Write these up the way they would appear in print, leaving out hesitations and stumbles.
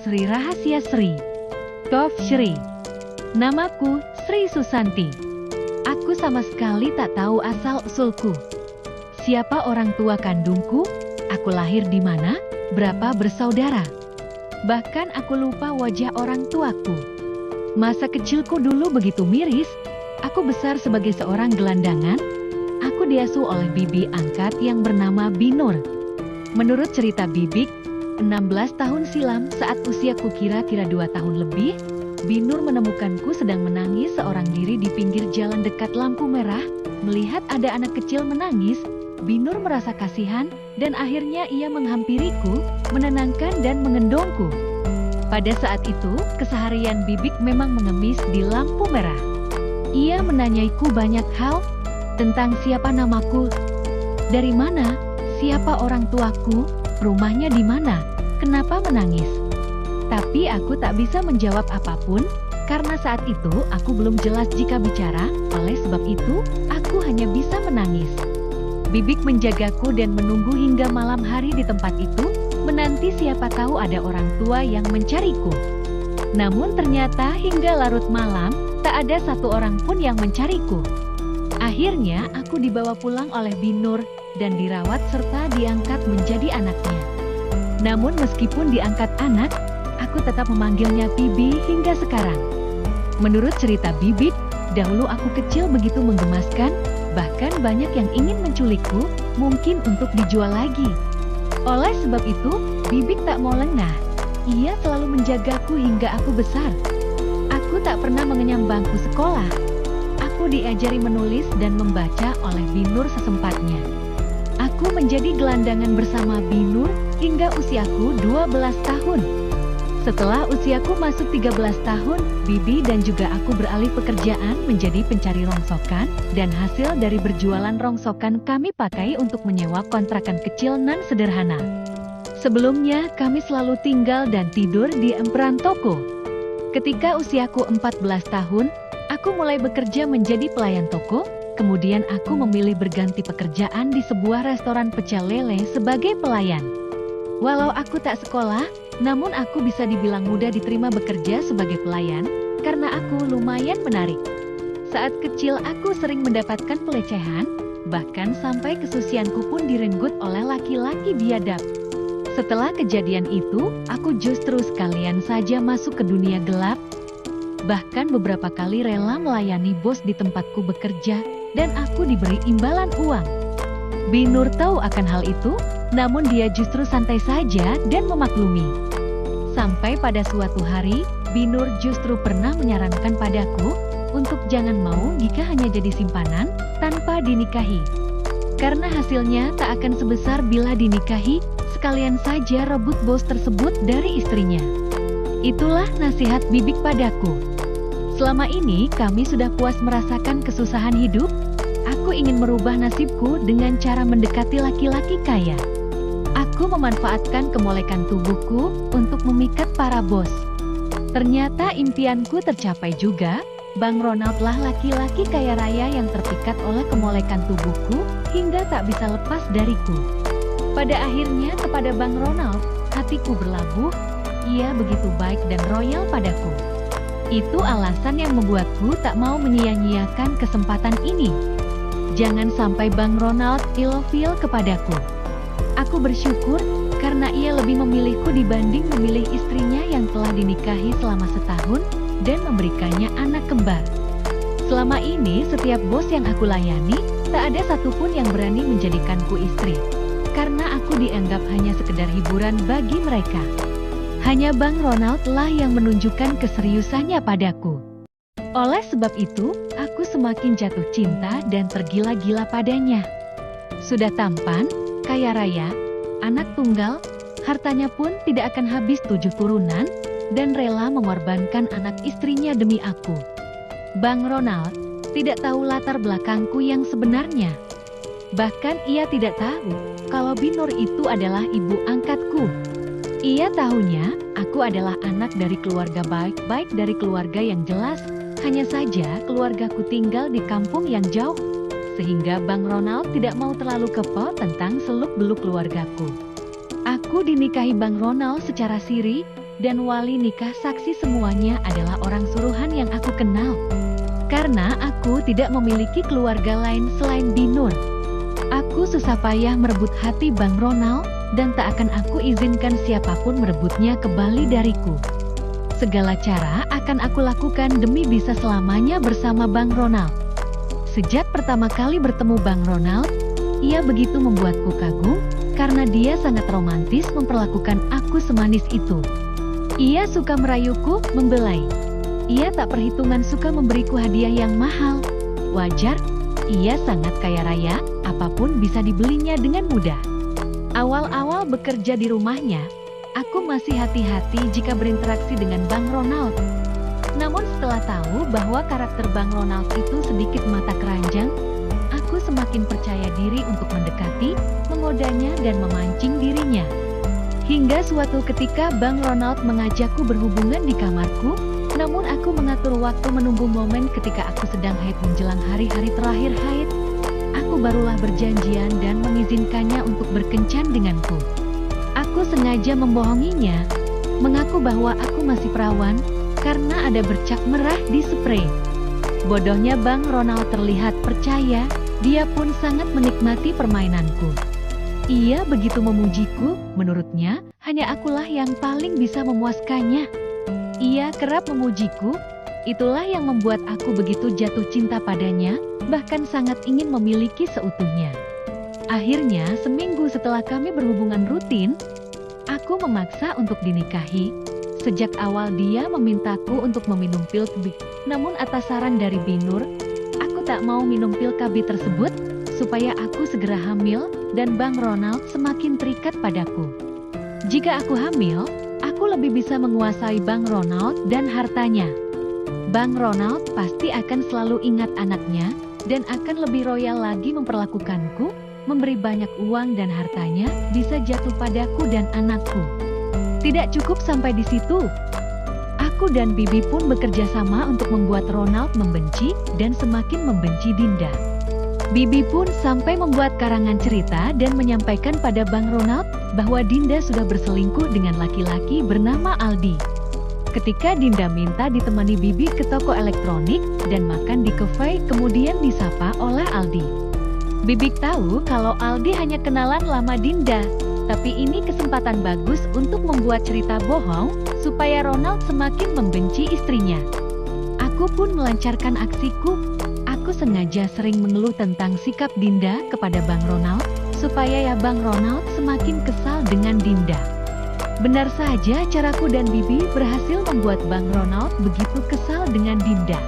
Sri Rahasia Sri. Kov Shri. Namaku Sri Susanti. Aku sama sekali tak tahu asal-usulku. Siapa orang tua kandungku? Aku lahir di mana? Berapa bersaudara? Bahkan aku lupa wajah orang tuaku. Masa kecilku dulu begitu miris. Aku besar sebagai seorang gelandangan. Aku diasuh oleh bibi angkat yang bernama Binur. Menurut cerita bibik, 16 tahun silam saat usiaku kira-kira 2 tahun lebih, Binur menemukanku sedang menangis seorang diri di pinggir jalan dekat lampu merah. Melihat ada anak kecil menangis, Binur merasa kasihan dan akhirnya ia menghampiriku, menenangkan dan mengendongku. Pada saat itu, keseharian bibik memang mengemis di lampu merah. Ia menanyaiku banyak hal tentang siapa namaku, dari mana, siapa orang tuaku, rumahnya di mana, kenapa menangis. Tapi aku tak bisa menjawab apapun, karena saat itu aku belum jelas jika bicara, oleh sebab itu, aku hanya bisa menangis. Bibik menjagaku dan menunggu hingga malam hari di tempat itu, menanti siapa tahu ada orang tua yang mencariku. Namun ternyata hingga larut malam, tak ada satu orang pun yang mencariku. Akhirnya aku dibawa pulang oleh Binur, dan dirawat serta diangkat menjadi anaknya. Namun meskipun diangkat anak, aku tetap memanggilnya Bibi hingga sekarang. Menurut cerita bibik, dahulu aku kecil begitu menggemaskan, bahkan banyak yang ingin menculikku, mungkin untuk dijual lagi. Oleh sebab itu, bibik tak mau lengah. Ia selalu menjagaku hingga aku besar. Aku tak pernah mengenyam bangku sekolah. Aku diajari menulis dan membaca oleh Binur sesempatnya. Aku menjadi gelandangan bersama Binur hingga usiaku 12 tahun. Setelah usiaku masuk 13 tahun, Bibi dan juga aku beralih pekerjaan menjadi pencari rongsokan, dan hasil dari berjualan rongsokan kami pakai untuk menyewa kontrakan kecil nan sederhana. Sebelumnya kami selalu tinggal dan tidur di emperan toko. Ketika usiaku 14 tahun, aku mulai bekerja menjadi pelayan toko, kemudian aku memilih berganti pekerjaan di sebuah restoran pecel lele sebagai pelayan. Walau aku tak sekolah, namun aku bisa dibilang mudah diterima bekerja sebagai pelayan, karena aku lumayan menarik. Saat kecil aku sering mendapatkan pelecehan, bahkan sampai kesusianku pun direnggut oleh laki-laki biadab. Setelah kejadian itu, aku justru sekalian saja masuk ke dunia gelap. Bahkan beberapa kali rela melayani bos di tempatku bekerja, dan aku diberi imbalan uang. Binur tahu akan hal itu, namun dia justru santai saja dan memaklumi. Sampai pada suatu hari, Binur justru pernah menyarankan padaku untuk jangan mau jika hanya jadi simpanan tanpa dinikahi. Karena hasilnya tak akan sebesar bila dinikahi, sekalian saja rebut bos tersebut dari istrinya. Itulah nasihat bibik padaku. Selama ini kami sudah puas merasakan kesusahan hidup. Aku ingin merubah nasibku dengan cara mendekati laki-laki kaya. Aku memanfaatkan kemolekan tubuhku untuk memikat para bos. Ternyata impianku tercapai juga. Bang Ronald lah laki-laki kaya raya yang terpikat oleh kemolekan tubuhku hingga tak bisa lepas dariku. Pada akhirnya kepada Bang Ronald, hatiku berlabuh. Ia begitu baik dan royal padaku. Itu alasan yang membuatku tak mau menyia-nyiakan kesempatan ini. Jangan sampai Bang Ronald ilfil kepadaku. Aku bersyukur karena ia lebih memilihku dibanding memilih istrinya yang telah dinikahi selama setahun dan memberikannya anak kembar. Selama ini setiap bos yang aku layani, tak ada satupun yang berani menjadikanku istri. Karena aku dianggap hanya sekedar hiburan bagi mereka. Hanya Bang Ronald lah yang menunjukkan keseriusannya padaku. Oleh sebab itu, aku semakin jatuh cinta dan tergila-gila padanya. Sudah tampan, kaya raya, anak tunggal, hartanya pun tidak akan habis 7 turunan, dan rela mengorbankan anak istrinya demi aku. Bang Ronald tidak tahu latar belakangku yang sebenarnya. Bahkan ia tidak tahu kalau Binur itu adalah ibu angkatku. Ia tahunya aku adalah anak dari keluarga baik-baik dari keluarga yang jelas. Hanya saja keluargaku tinggal di kampung yang jauh, sehingga Bang Ronald tidak mau terlalu kepo tentang seluk-beluk keluargaku. Aku dinikahi Bang Ronald secara siri, dan wali nikah saksi semuanya adalah orang suruhan yang aku kenal. Karena aku tidak memiliki keluarga lain selain Binur. Aku susah payah merebut hati Bang Ronald, dan tak akan aku izinkan siapapun merebutnya kembali dariku. Segala cara akan aku lakukan demi bisa selamanya bersama Bang Ronald. Sejak pertama kali bertemu Bang Ronald, ia begitu membuatku kagum, karena dia sangat romantis memperlakukan aku semanis itu. Ia suka merayuku, membelai. Ia tak perhitungan suka memberiku hadiah yang mahal. Wajar, ia sangat kaya raya, apapun bisa dibelinya dengan mudah. Awal-awal bekerja di rumahnya, aku masih hati-hati jika berinteraksi dengan Bang Ronald. Namun setelah tahu bahwa karakter Bang Ronald itu sedikit mata keranjang, aku semakin percaya diri untuk mendekati, menggodanya dan memancing dirinya. Hingga suatu ketika Bang Ronald mengajakku berhubungan di kamarku, namun aku mengatur waktu menunggu momen ketika aku sedang haid menjelang hari-hari terakhir haid. Aku barulah berjanjian dan mengizinkannya untuk berkencan denganku. Aku sengaja membohonginya, mengaku bahwa aku masih perawan, karena ada bercak merah di sprei. Bodohnya Bang Ronald terlihat percaya, dia pun sangat menikmati permainanku. Ia begitu memujiku, menurutnya, hanya akulah yang paling bisa memuaskannya. Ia kerap memujiku, itulah yang membuat aku begitu jatuh cinta padanya, bahkan sangat ingin memiliki seutuhnya. Akhirnya, seminggu setelah kami berhubungan rutin, aku memaksa untuk dinikahi. Sejak awal dia memintaku untuk meminum pil KB, namun atas saran dari Binur, aku tak mau minum pil KB tersebut, supaya aku segera hamil, dan Bang Ronald semakin terikat padaku. Jika aku hamil, aku lebih bisa menguasai Bang Ronald dan hartanya. Bang Ronald pasti akan selalu ingat anaknya, dan akan lebih royal lagi memperlakukanku, memberi banyak uang dan hartanya bisa jatuh padaku dan anakku. Tidak cukup sampai di situ. Aku dan Bibi pun bekerja sama untuk membuat Ronald membenci dan semakin membenci Dinda. Bibi pun sampai membuat karangan cerita dan menyampaikan pada Bang Ronald bahwa Dinda sudah berselingkuh dengan laki-laki bernama Aldi. Ketika Dinda minta ditemani Bibi ke toko elektronik dan makan di cafe, kemudian disapa oleh Aldi. Bibi tahu kalau Aldi hanya kenalan lama Dinda. Tapi ini kesempatan bagus untuk membuat cerita bohong, supaya Ronald semakin membenci istrinya. Aku pun melancarkan aksiku. Aku sengaja sering mengeluh tentang sikap Dinda kepada Bang Ronald, supaya ya Bang Ronald semakin kesal dengan Dinda. Benar saja caraku dan Bibi berhasil membuat Bang Ronald begitu kesal dengan Dinda.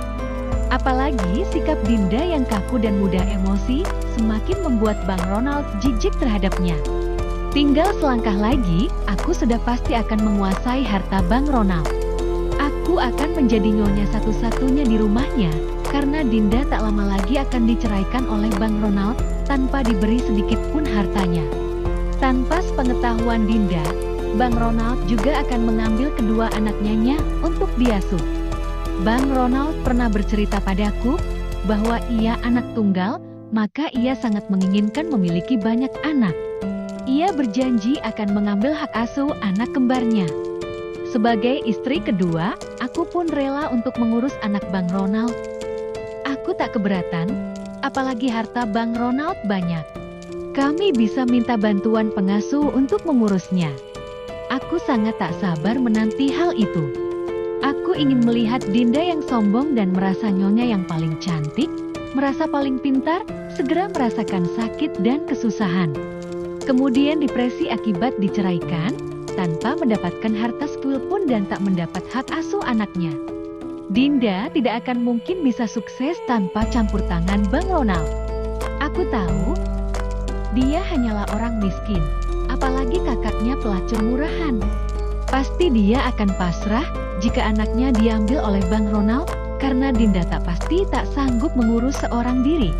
Apalagi sikap Dinda yang kaku dan mudah emosi, semakin membuat Bang Ronald jijik terhadapnya. Tinggal selangkah lagi, aku sudah pasti akan menguasai harta Bang Ronald. Aku akan menjadi nyonya satu-satunya di rumahnya, karena Dinda tak lama lagi akan diceraikan oleh Bang Ronald, tanpa diberi sedikit pun hartanya. Tanpa sepengetahuan Dinda, Bang Ronald juga akan mengambil kedua anaknya untuk diasuh. Bang Ronald pernah bercerita padaku, bahwa ia anak tunggal, maka ia sangat menginginkan memiliki banyak anak. Ia berjanji akan mengambil hak asuh anak kembarnya. Sebagai istri kedua, aku pun rela untuk mengurus anak Bang Ronald. Aku tak keberatan, apalagi harta Bang Ronald banyak. Kami bisa minta bantuan pengasuh untuk mengurusnya. Aku sangat tak sabar menanti hal itu. Aku ingin melihat Dinda yang sombong dan merasa nyonya yang paling cantik, merasa paling pintar, segera merasakan sakit dan kesusahan. Kemudian depresi akibat diceraikan, tanpa mendapatkan harta sekul pun dan tak mendapat hak asuh anaknya. Dinda tidak akan mungkin bisa sukses tanpa campur tangan Bang Ronald. Aku tahu, dia hanyalah orang miskin, apalagi kakaknya pelacur murahan. Pasti dia akan pasrah jika anaknya diambil oleh Bang Ronald, karena Dinda tak sanggup mengurus seorang diri.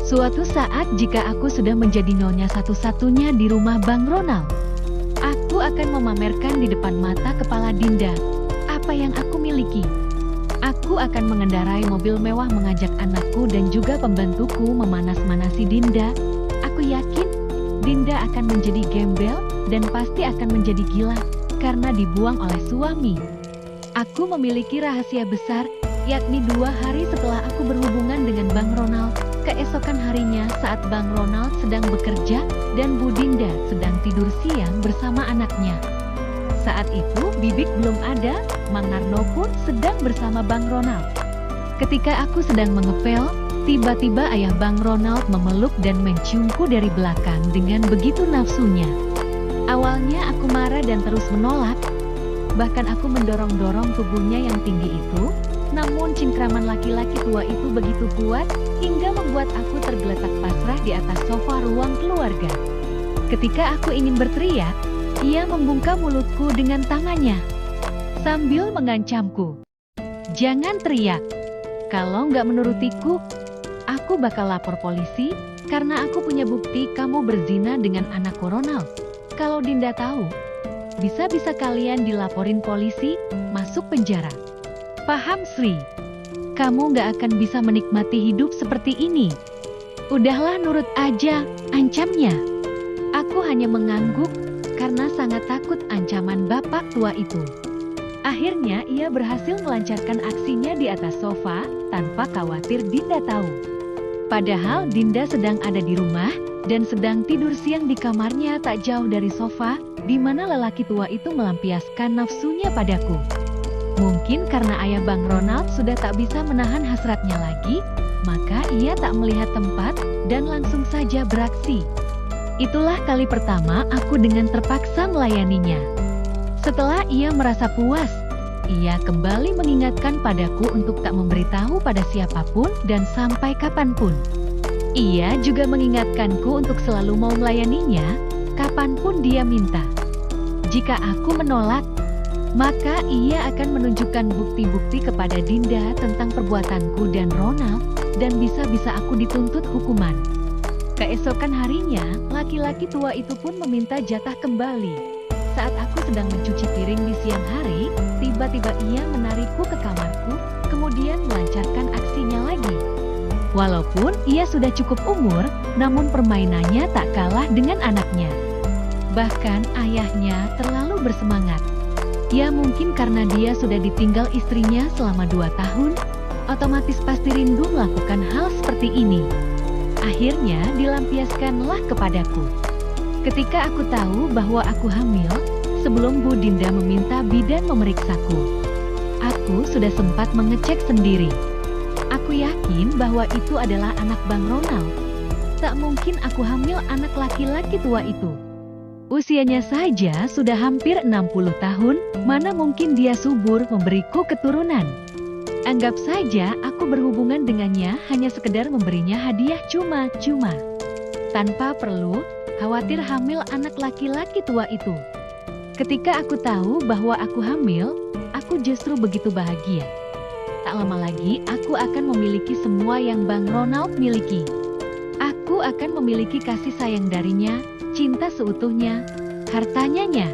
Suatu saat jika aku sudah menjadi nyonya satu-satunya di rumah Bang Ronald, aku akan memamerkan di depan mata kepala Dinda apa yang aku miliki. Aku akan mengendarai mobil mewah mengajak anakku dan juga pembantuku memanas-manasi Dinda. Aku yakin Dinda akan menjadi gembel dan pasti akan menjadi gila. karena dibuang oleh suami. Aku memiliki rahasia besar, yakni 2 hari setelah aku berhubungan dengan Bang Ronald, keesokan harinya saat Bang Ronald sedang bekerja dan Bu Dinda sedang tidur siang bersama anaknya. Saat itu Bibik belum ada, Mang Narno pun sedang bersama Bang Ronald. Ketika aku sedang mengepel, tiba-tiba ayah Bang Ronald memeluk dan menciumku dari belakang dengan begitu nafsunya. Awalnya aku marah dan terus menolak. Bahkan aku mendorong-dorong tubuhnya yang tinggi itu, namun cengkraman laki-laki tua itu begitu kuat, hingga membuat aku tergeletak pasrah di atas sofa ruang keluarga. Ketika aku ingin berteriak, ia membungkam mulutku dengan tangannya, sambil mengancamku. Jangan teriak. Kalau nggak menurutiku, aku bakal lapor polisi, karena aku punya bukti kamu berzina dengan anak Ronald. Kalau Dinda tahu, bisa-bisa kalian dilaporin polisi, masuk penjara. Paham, Sri? Kamu nggak akan bisa menikmati hidup seperti ini. Udahlah, nurut aja, ancamnya. Aku hanya mengangguk, karena sangat takut ancaman bapak tua itu. Akhirnya ia berhasil melancarkan aksinya di atas sofa, tanpa khawatir Dinda tahu. Padahal Dinda sedang ada di rumah, dan sedang tidur siang di kamarnya tak jauh dari sofa, di mana lelaki tua itu melampiaskan nafsunya padaku. Mungkin karena ayah Bang Ronald sudah tak bisa menahan hasratnya lagi, maka ia tak melihat tempat, dan langsung saja beraksi. Itulah kali pertama aku dengan terpaksa melayaninya. Setelah ia merasa puas, ia kembali mengingatkan padaku untuk tak memberitahu pada siapapun dan sampai kapanpun. Ia juga mengingatkanku untuk selalu mau melayaninya, kapanpun dia minta. Jika aku menolak, maka ia akan menunjukkan bukti-bukti kepada Dinda tentang perbuatanku dan Ronald, dan bisa-bisa aku dituntut hukuman. Keesokan harinya, laki-laki tua itu pun meminta jatah kembali. Saat aku sedang mencuci piring di siang hari, tiba-tiba ia menarikku ke kamarku, kemudian melancarkan aksinya lagi. Walaupun ia sudah cukup umur, namun permainannya tak kalah dengan anaknya. Bahkan ayahnya terlalu bersemangat. Ya mungkin karena dia sudah ditinggal istrinya selama 2 tahun, otomatis pasti rindu melakukan hal seperti ini. Akhirnya dilampiaskanlah kepadaku. Ketika aku tahu bahwa aku hamil, sebelum Bu Dinda meminta bidan memeriksaku, aku sudah sempat mengecek sendiri. Aku yakin bahwa itu adalah anak Bang Ronald. Tak mungkin aku hamil anak laki-laki tua itu. Usianya saja sudah hampir 60 tahun, mana mungkin dia subur memberiku keturunan. Anggap saja aku berhubungan dengannya hanya sekedar memberinya hadiah cuma-cuma. Tanpa perlu khawatir hamil anak laki-laki tua itu. Ketika aku tahu bahwa aku hamil, aku justru begitu bahagia. Tak lama lagi aku akan memiliki semua yang Bang Ronald miliki. Aku akan memiliki kasih sayang darinya, cinta seutuhnya, hartanya.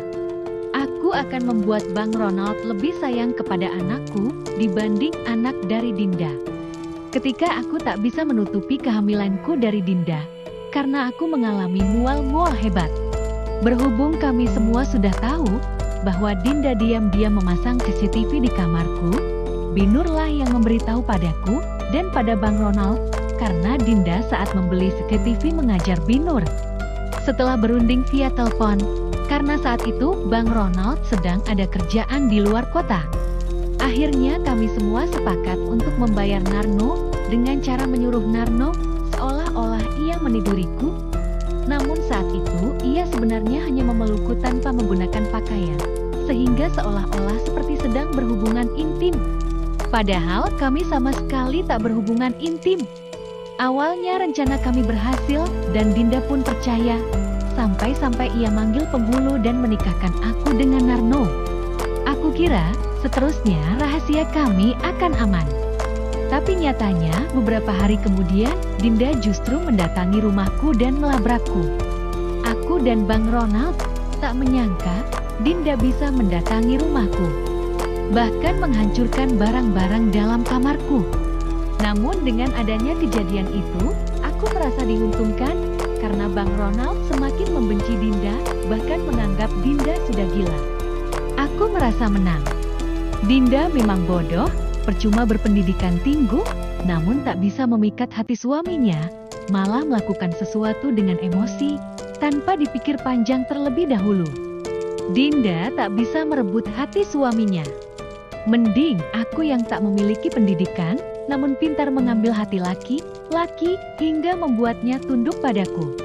Aku akan membuat Bang Ronald lebih sayang kepada anakku dibanding anak dari Dinda. Ketika aku tak bisa menutupi kehamilanku dari Dinda, karena aku mengalami mual-mual hebat. Berhubung kami semua sudah tahu bahwa Dinda diam-diam memasang CCTV di kamarku, Binurlah yang memberitahu padaku dan pada Bang Ronald, karena Dinda saat membeli CCTV mengajar Binur. Setelah berunding via telepon, karena saat itu Bang Ronald sedang ada kerjaan di luar kota. Akhirnya kami semua sepakat untuk membayar Narno dengan cara menyuruh Narno seolah-olah ia meniduriku. Namun saat itu ia sebenarnya hanya memelukku tanpa menggunakan pakaian, sehingga seolah-olah seperti sedang berhubungan intim. Padahal kami sama sekali tak berhubungan intim. Awalnya rencana kami berhasil dan Dinda pun percaya. Sampai-sampai ia manggil penghulu dan menikahkan aku dengan Narno. Aku kira seterusnya rahasia kami akan aman. Tapi nyatanya beberapa hari kemudian Dinda justru mendatangi rumahku dan melabrakku. Aku dan Bang Ronald tak menyangka Dinda bisa mendatangi rumahku, bahkan menghancurkan barang-barang dalam kamarku. Namun dengan adanya kejadian itu, aku merasa diuntungkan karena Bang Ronald semakin membenci Dinda, bahkan menganggap Dinda sudah gila. Aku merasa menang. Dinda memang bodoh, percuma berpendidikan tinggi, namun tak bisa memikat hati suaminya, malah melakukan sesuatu dengan emosi, tanpa dipikir panjang terlebih dahulu. Dinda tak bisa merebut hati suaminya. Mending aku yang tak memiliki pendidikan, namun pintar mengambil hati laki-laki hingga membuatnya tunduk padaku.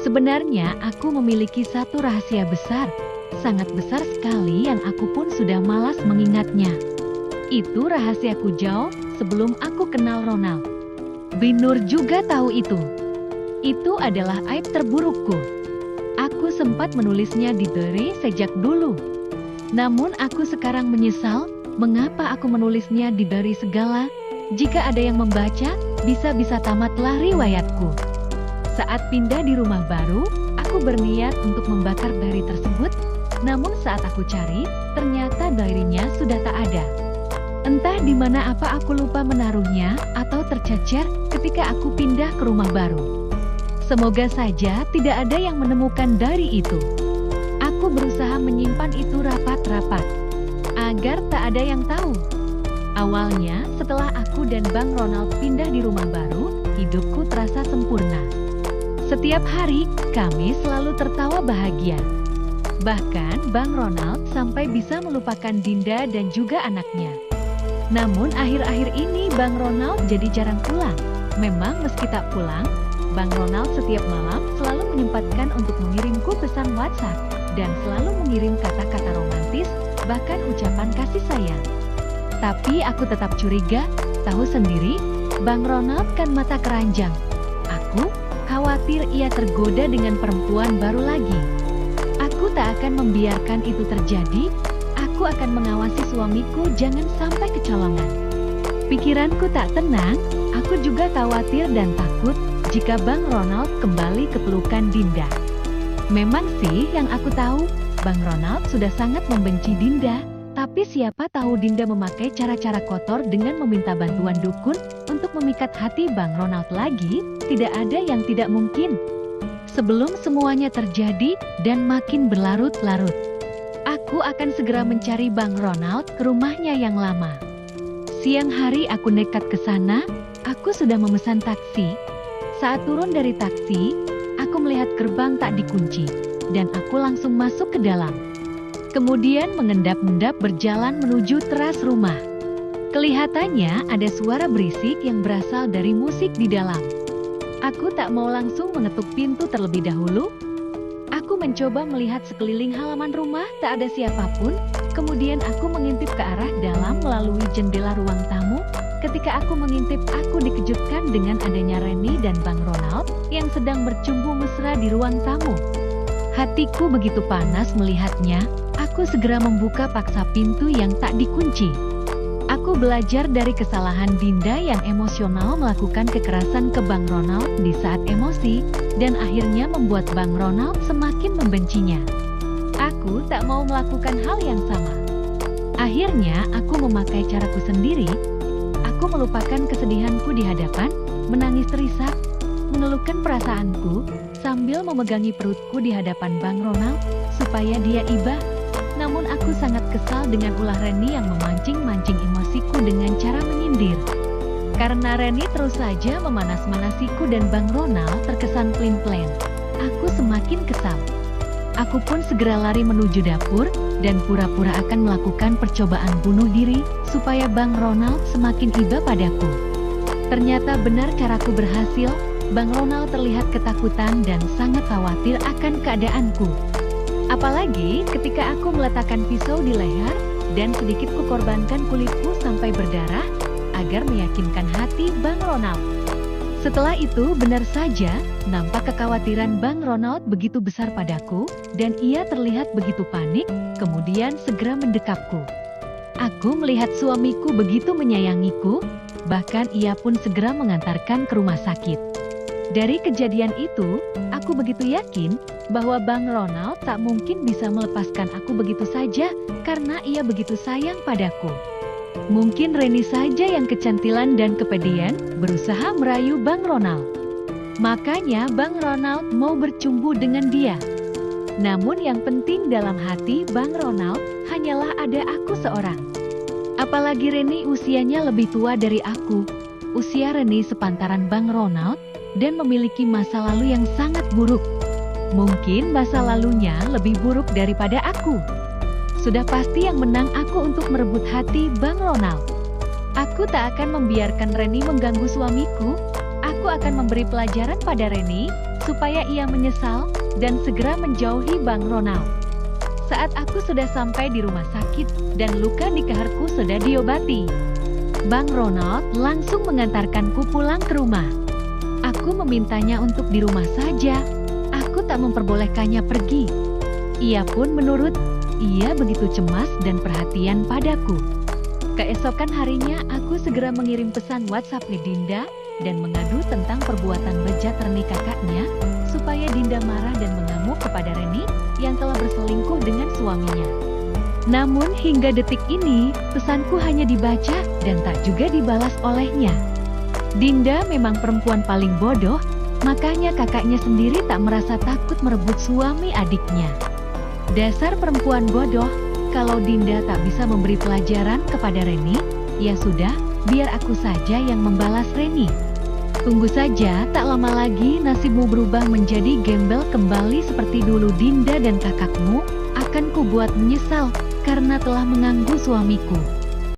Sebenarnya aku memiliki satu rahasia besar, sangat besar sekali yang aku pun sudah malas mengingatnya. Itu rahasiaku jauh sebelum aku kenal Ronald. Binur juga tahu itu. Itu adalah aib terburukku. Aku sempat menulisnya di diary sejak dulu. Namun aku sekarang menyesal, mengapa aku menulisnya di diary segala. Jika ada yang membaca, bisa-bisa tamatlah riwayatku. Saat pindah di rumah baru, aku berniat untuk membakar diary tersebut. Namun saat aku cari, ternyata diary-nya sudah tak ada. Entah di mana, apa aku lupa menaruhnya atau tercecer ketika aku pindah ke rumah baru. Semoga saja tidak ada yang menemukan diary itu. Aku berusaha menyimpan itu rapat-rapat, agar tak ada yang tahu. Awalnya, setelah aku dan Bang Ronald pindah di rumah baru, hidupku terasa sempurna. Setiap hari, kami selalu tertawa bahagia. Bahkan, Bang Ronald sampai bisa melupakan Dinda dan juga anaknya. Namun akhir-akhir ini Bang Ronald jadi jarang pulang. Memang meski tak pulang, Bang Ronald setiap malam selalu menyempatkan untuk mengirimku pesan WhatsApp, dan selalu mengirim kata-kata romantis, bahkan ucapan kasih sayang. Tapi aku tetap curiga, tahu sendiri, Bang Ronald kan mata keranjang. Aku khawatir ia tergoda dengan perempuan baru lagi. Aku tak akan membiarkan itu terjadi. Aku akan mengawasi suamiku jangan sampai kecolongan. Pikiranku tak tenang, aku juga khawatir dan takut jika Bang Ronald kembali ke pelukan Dinda. Memang sih yang aku tahu, Bang Ronald sudah sangat membenci Dinda, tapi siapa tahu Dinda memakai cara-cara kotor dengan meminta bantuan dukun untuk memikat hati Bang Ronald lagi, tidak ada yang tidak mungkin. Sebelum semuanya terjadi dan makin berlarut-larut, aku akan segera mencari Bang Ronald ke rumahnya yang lama. Siang hari aku nekat ke sana, aku sudah memesan taksi. Saat turun dari taksi, aku melihat gerbang tak dikunci, dan aku langsung masuk ke dalam. Kemudian mengendap-endap berjalan menuju teras rumah. Kelihatannya ada suara berisik yang berasal dari musik di dalam. Aku tak mau langsung mengetuk pintu terlebih dahulu. Aku mencoba melihat sekeliling halaman rumah, tak ada siapapun. Kemudian aku mengintip ke arah dalam melalui jendela ruang tamu. Ketika aku mengintip, aku dikejutkan dengan adanya Reni dan Bang Ronald yang sedang bercumbu mesra di ruang tamu. Hatiku begitu panas melihatnya. Aku segera membuka paksa pintu yang tak dikunci. Aku belajar dari kesalahan Dinda yang emosional melakukan kekerasan ke Bang Ronald di saat emosi, dan akhirnya membuat Bang Ronald semakin membencinya. Aku tak mau melakukan hal yang sama. Akhirnya aku memakai caraku sendiri. Aku melupakan kesedihanku di hadapan, menangis terisak, mengeluhkan perasaanku, sambil memegangi perutku di hadapan Bang Ronald, supaya dia iba. Namun aku sangat kesal dengan ulah Reni yang memancing-mancing emosiku dengan cara menyindir. Karena Reni terus saja memanas-manasiku dan Bang Ronald terkesan plain-plain. Aku semakin kesal. Aku pun segera lari menuju dapur, dan pura-pura akan melakukan percobaan bunuh diri, supaya Bang Ronald semakin iba padaku. Ternyata benar caraku berhasil, Bang Ronald terlihat ketakutan dan sangat khawatir akan keadaanku. Apalagi ketika aku meletakkan pisau di leher, dan sedikit kukorbankan kulitku sampai berdarah, agar meyakinkan hati Bang Ronald. Setelah itu benar saja, nampak kekhawatiran Bang Ronald begitu besar padaku, dan ia terlihat begitu panik, kemudian segera mendekapku. Aku melihat suamiku begitu menyayangiku, bahkan ia pun segera mengantarkan ke rumah sakit. Dari kejadian itu, aku begitu yakin bahwa Bang Ronald tak mungkin bisa melepaskan aku begitu saja, karena ia begitu sayang padaku. Mungkin Reni saja yang kecantilan dan kepedean berusaha merayu Bang Ronald. Makanya Bang Ronald mau bercumbu dengan dia. Namun yang penting dalam hati Bang Ronald hanyalah ada aku seorang. Apalagi Reni usianya lebih tua dari aku. Usia Reni sepantaran Bang Ronald dan memiliki masa lalu yang sangat buruk. Mungkin masa lalunya lebih buruk daripada aku. Sudah pasti yang menang aku untuk merebut hati Bang Ronald. Aku tak akan membiarkan Reni mengganggu suamiku. Aku akan memberi pelajaran pada Reni supaya ia menyesal dan segera menjauhi Bang Ronald. Saat aku sudah sampai di rumah sakit dan luka di leherku sudah diobati, Bang Ronald langsung mengantarkanku pulang ke rumah. Aku memintanya untuk di rumah saja. Aku tak memperbolehkannya pergi. Ia pun menurut. Ia begitu cemas dan perhatian padaku. Keesokan harinya aku segera mengirim pesan WhatsApp ke Dinda dan mengadu tentang perbuatan bejat Reni kakaknya, supaya Dinda marah dan mengamuk kepada Reni yang telah berselingkuh dengan suaminya. Namun hingga detik ini, pesanku hanya dibaca dan tak juga dibalas olehnya. Dinda memang perempuan paling bodoh, makanya kakaknya sendiri tak merasa takut merebut suami adiknya. Dasar perempuan bodoh, kalau Dinda tak bisa memberi pelajaran kepada Reni, ya sudah, biar aku saja yang membalas Reni. Tunggu saja, tak lama lagi nasibmu berubah menjadi gembel kembali seperti dulu. Dinda dan kakakmu akan kubuat menyesal karena telah mengganggu suamiku.